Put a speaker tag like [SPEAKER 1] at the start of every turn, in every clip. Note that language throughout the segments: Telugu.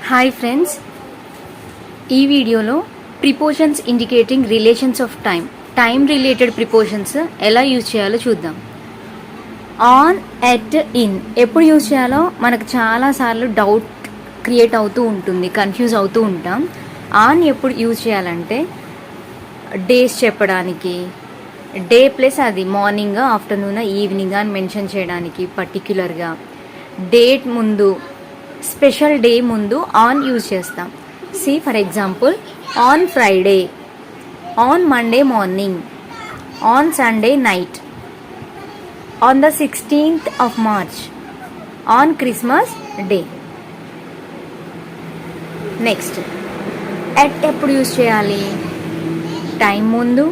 [SPEAKER 1] హాయ్ ఫ్రెండ్స్, ఈ వీడియోలో prepositions indicating relations of time related prepositions ఎలా యూజ్ చేయాలో చూద్దాం. ఆన్, ఎట్, ఇన్ ఎప్పుడు యూజ్ చేయాలో మనకు చాలాసార్లు డౌట్ క్రియేట్ అవుతూ ఉంటుంది, కన్ఫ్యూజ్ అవుతూ ఉంటాం. ఆన్ ఎప్పుడు యూజ్ చేయాలంటే డేస్ చెప్పడానికి, డే ప్లస్ అది మార్నింగ్, ఆఫ్టర్నూన్, ఈవినింగ్ అని మెన్షన్ చేయడానికి పర్టిక్యులర్గా, డేట్ ముందు, స్పెషల్ డే ముందు ఆన్ యూజ్ చేస్తాం. See for example, on Friday, on Monday morning, on Sunday night, on the 16th of March, on Christmas day. Next, at ఎప్పుడు యూజ్ చేయాలి? టైం ముందు,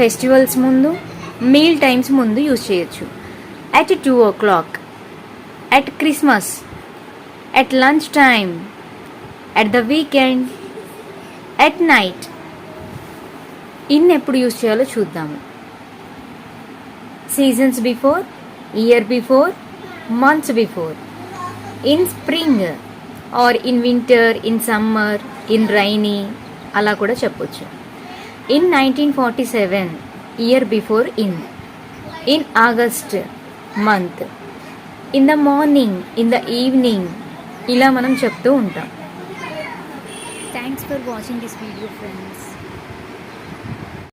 [SPEAKER 1] ఫెస్టివల్స్ ముందు, మీల్ టైమ్స్ ముందు యూజ్ చేయొచ్చు. At 2 o'clock, at Christmas, at lunch time, at the weekend, at night. In ఎప్పుడు యూజ్ చేయాలో చూద్దాము. Seasons before, year before, months before, in spring or in winter, in summer, in rainy అలా కూడా చెప్పొచ్చు. In 1947, year before in August month, in the morning, in the evening ఇలా మనం చెప్తూ ఉంటాం. Thanks for watching this video friends.